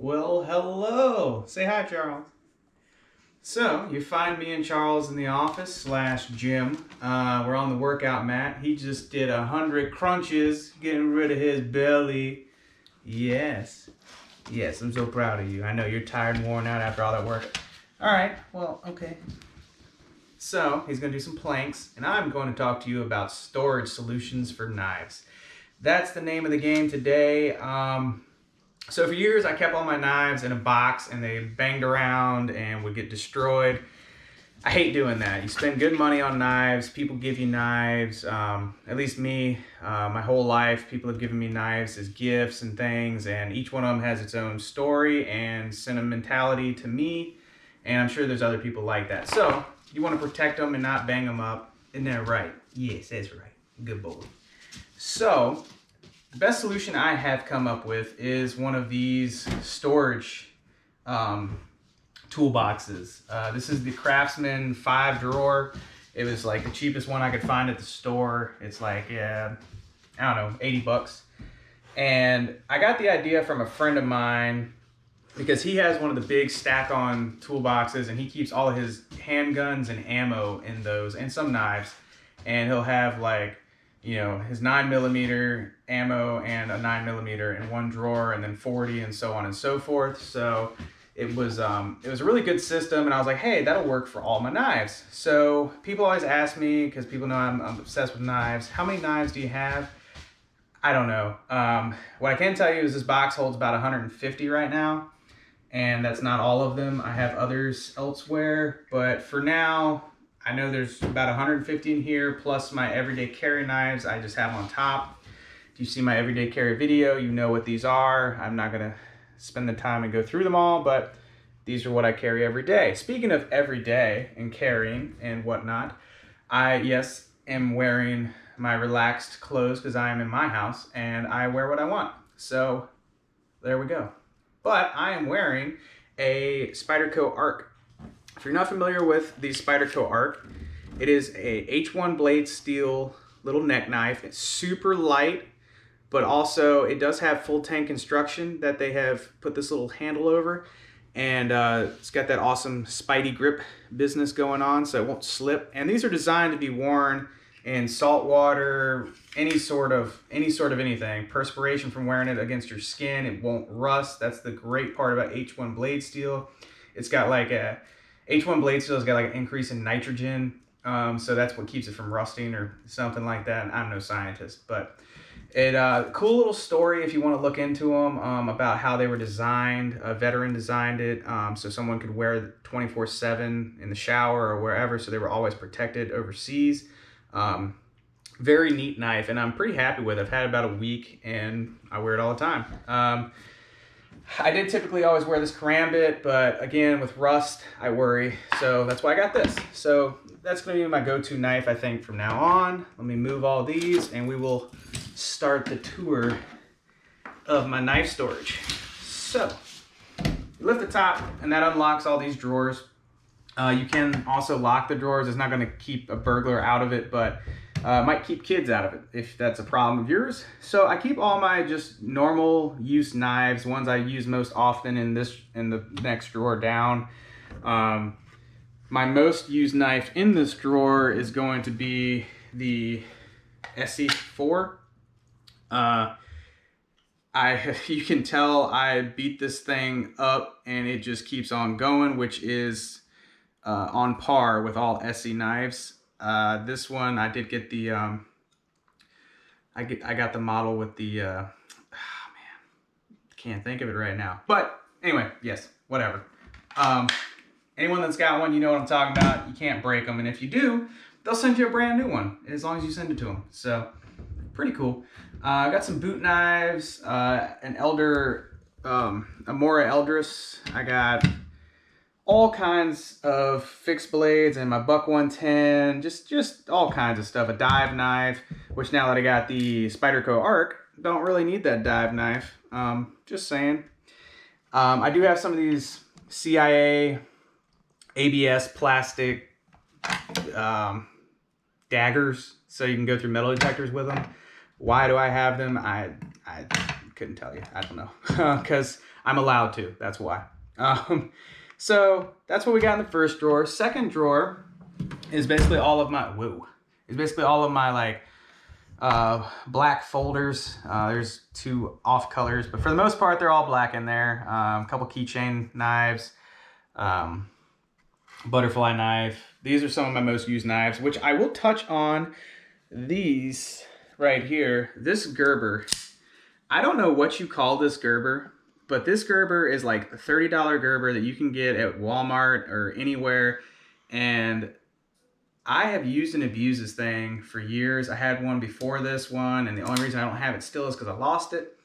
Well, hello. Say hi, Charles. So, you find me and Charles in the office slash gym. We're on the workout mat. He just did 100 crunches, getting rid of his belly. Yes. Yes, I'm so proud of you. I know you're tired and worn out after all that work. All right, well, okay. So, he's going to do some planks, and I'm going to talk to you about storage solutions for knives. That's the name of the game today. So for years, I kept all my knives in a box and they banged around and would get destroyed. I hate doing that. You spend good money on knives. People give you knives. At least me, my whole life, people have given me knives as gifts and things, and each one of them has its own story and sentimentality to me, and I'm sure there's other people like that. So you want to protect them and not bang them up. Isn't that right? Yes, that's right. Good boy. So the best solution I have come up with is one of these storage toolboxes. This is the Craftsman 5-drawer. It was like the cheapest one I could find at the store. It's like, I don't know, 80 bucks. And I got the idea from a friend of mine because he has one of the big stack-on toolboxes and he keeps all of his handguns and ammo in those and some knives. And he'll have like, you know, his 9mm ammo and a 9mm in one drawer, and then 40 and so on and so forth. So it was a really good system, and I was like, hey, that'll work for all my knives. So people always ask me, because people know I'm obsessed with knives, how many knives do you have? I don't know. What I can tell you is this box holds about 150 right now, and that's not all of them. I have others elsewhere, but for now, I know there's about 150 in here, plus my everyday carry knives I just have on top. If you see my everyday carry video, you know what these are. I'm not gonna spend the time and go through them all, but these are what I carry every day. Speaking of every day and carrying and whatnot, I, yes, am wearing my relaxed clothes because I am in my house and I wear what I want. So there we go. But I am wearing a Spyderco Arc. If you're not familiar with the Spyderco Arc, it is a H1 blade steel little neck knife. It's super light, but also it does have full tank construction that they have put this little handle over, and it's got that awesome Spidey grip business going on, so it won't slip. And these are designed to be worn in salt water, any sort of anything. Perspiration from wearing it against your skin, it won't rust. That's the great part about H1 blade steel. It's got like a H1 blade steel has got like an increase in nitrogen, so that's what keeps it from rusting or something like that. And I'm no scientist, but it cool little story if you want to look into them about how they were designed. A veteran designed it so someone could wear it 24/7 in the shower or wherever, so they were always protected overseas. Very neat knife, and I'm pretty happy with it. I've had it about a week, and I wear it all the time. I did typically always wear this karambit, but again, with rust, I worry. So that's why I got this. So that's going to be my go-to knife, I think, from now on. Let me move all these, and we will start the tour of my knife storage. So you lift the top, and that unlocks all these drawers. You can also lock the drawers. It's not going to keep a burglar out of it, but might keep kids out of it if that's a problem of yours. So I keep all my just normal use knives, ones I use most often in the next drawer down. My most used knife in this drawer is going to be the SC4. You can tell I beat this thing up and it just keeps on going, which is on par with all SC knives. This one I did get the I got the model with the man, can't think of it right now. But anyway, yes, whatever. Anyone that's got one, you know what I'm talking about. You can't break them, and if you do, they'll send you a brand new one as long as you send it to them. So pretty cool. I got some boot knives, an Amora Eldris. I got all kinds of fixed blades and my Buck 110, just all kinds of stuff. A dive knife, which now that I got the Spyderco Arc, don't really need that dive knife. Just saying. I do have some of these CIA ABS plastic daggers, so you can go through metal detectors with them. Why do I have them? I couldn't tell you. I don't know. Because I'm allowed to. That's why. So that's what we got in the first drawer. Second drawer is basically all of my, like black folders. There's 2 off colors, but for the most part, they're all black in there. A couple keychain knives, butterfly knife. These are some of my most used knives, which I will touch on. These right here, this Gerber. I don't know what you call this Gerber, but this Gerber is like a $30 Gerber that you can get at Walmart or anywhere. And I have used and abused this thing for years. I had one before this one, and the only reason I don't have it still is because I lost it.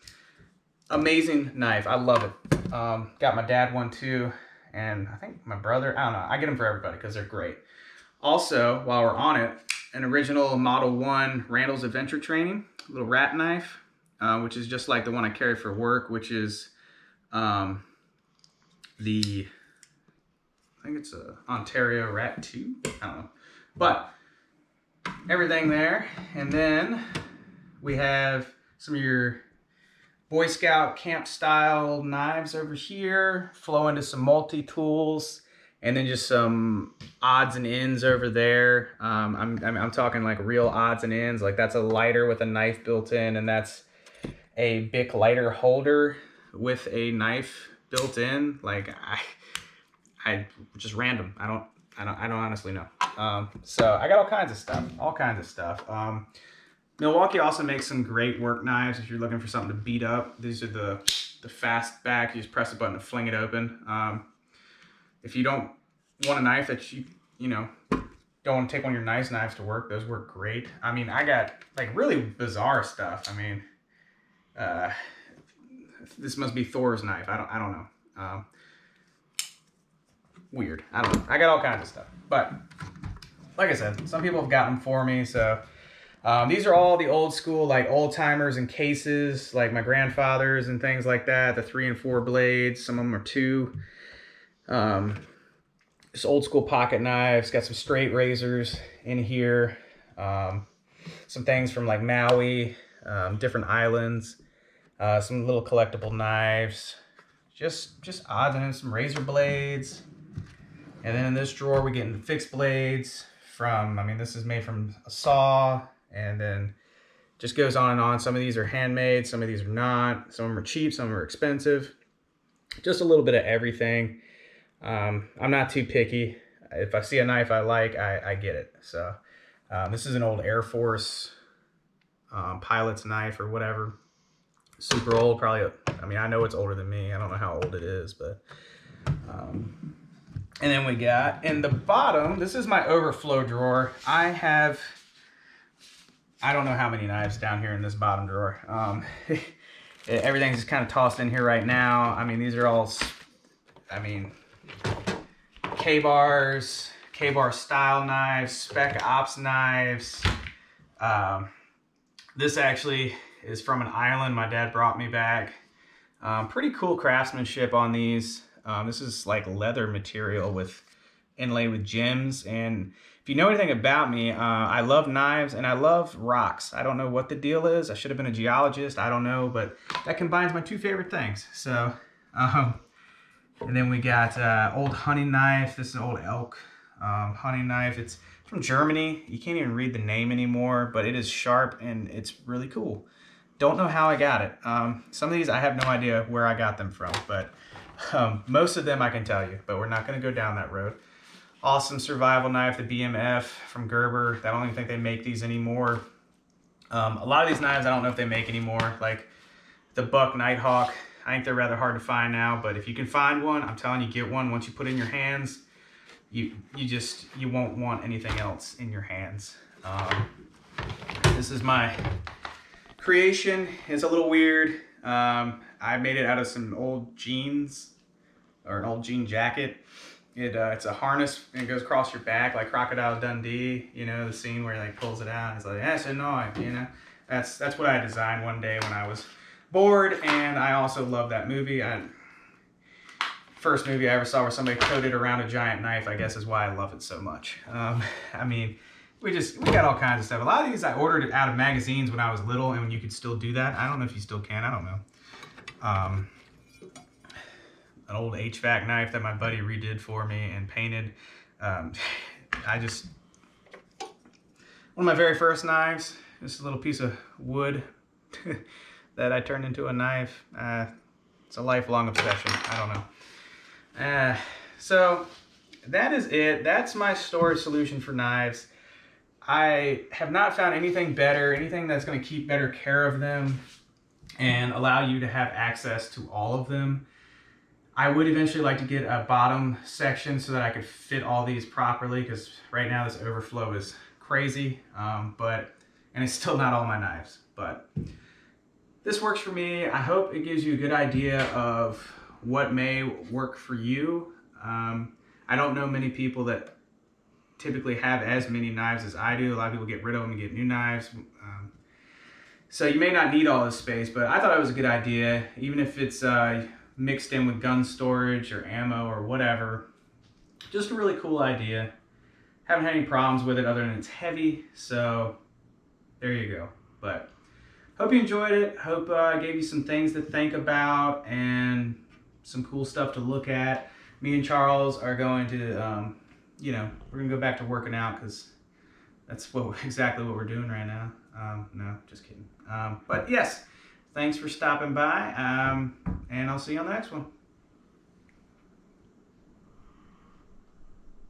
Amazing knife. I love it. Got my dad one too, and I think my brother. I don't know. I get them for everybody because they're great. Also, while we're on it, an original Model 1 Randall's Adventure Training, little rat knife, which is just like the one I carry for work, which is I think it's a Ontario Rat 2. I don't know. But everything there. And then we have some of your Boy Scout camp style knives over here, flow into some multi-tools, and then just some odds and ends over there. I'm talking like real odds and ends. Like that's a lighter with a knife built in, and that's a Bic lighter holder with a knife built in. Like I just random. I don't honestly know. So I got all kinds of stuff. Milwaukee also makes some great work knives if you're looking for something to beat up. These are the fast back. You just press a button to fling it open. If you don't want a knife that you don't want to take one of your nice knives to work, those work great. I mean, I got like really bizarre stuff. I mean, this must be Thor's knife. I don't know. Weird. I don't know. I got all kinds of stuff. But like I said, some people have gotten them for me. So these are all the old school, like old timers and cases, like my grandfather's and things like that. The 3 and 4 blades. Some of them are 2. Just old school pocket knives. Got some straight razors in here. Some things from like Maui, different islands. Some little collectible knives. Just odds and ends, some razor blades. And then in this drawer, we get into fixed blades from, I mean, this is made from a saw, and then just goes on and on. Some of these are handmade, some of these are not. Some of them are cheap, some of them are expensive. Just a little bit of everything. I'm not too picky. If I see a knife I like, I get it. So this is an old Air Force pilot's knife or whatever. Super old, probably. I mean, I know it's older than me. I don't know how old it is, but... And then we got in the bottom, this is my overflow drawer. I don't know how many knives down here in this bottom drawer. Everything's just kind of tossed in here right now. I mean, these are all, K-bars, K-bar style knives, Spec Ops knives. This actually is from an island my dad brought me back. Pretty cool craftsmanship on these. This is like leather material with inlaid with gems. And if you know anything about me, I love knives and I love rocks. I don't know what the deal is. I should have been a geologist. I don't know, but that combines my 2 favorite things. So, and then we got old hunting knife. This is an old elk hunting knife. It's from Germany. You can't even read the name anymore, but it is sharp and it's really cool. Don't know how I got it. Some of these I have no idea where I got them from, but most of them I can tell you, but we're not going to go down that road. Awesome survival knife, the BMF from Gerber. I don't even think they make these anymore. A lot of these knives I don't know if they make anymore, like the Buck Nighthawk. I think they're rather hard to find now, but if you can find one, I'm telling you, get one. Once you put it in your hands, you won't want anything else in your hands. This is my creation. It's a little weird. I made it out of some old jeans, or an old jean jacket. It's a harness and it goes across your back like Crocodile Dundee. You know, the scene where he like pulls it out. It's like, that's annoying. You know, that's what I designed one day when I was bored, and I also love that movie. First movie I ever saw where somebody toted around a giant knife, I guess, is why I love it so much. I mean, we got all kinds of stuff. A lot of these I ordered out of magazines when I was little, and when you could still do that. I don't know if you still can. I don't know. An old HVAC knife that my buddy redid for me and painted. One of my very first knives, this little piece of wood that I turned into a knife. It's a lifelong obsession. I don't know. So that is it. That's my storage solution for knives. I have not found anything better, anything that's going to keep better care of them and allow you to have access to all of them. I would eventually like to get a bottom section so that I could fit all these properly, because right now this overflow is crazy, and it's still not all my knives, but this works for me. I hope it gives you a good idea of what may work for you. I don't know many people that typically have as many knives as I do. A lot of people get rid of them and get new knives. So you may not need all this space, but I thought it was a good idea, even if it's mixed in with gun storage or ammo or whatever. Just a really cool idea. Haven't had any problems with it other than it's heavy, so there you go. But hope you enjoyed it. Hope I gave you some things to think about and some cool stuff to look at. Me and Charles are going to, we're gonna go back to working out because that's exactly what we're doing right now. No, just kidding. But yes, thanks for stopping by, and I'll see you on the next one.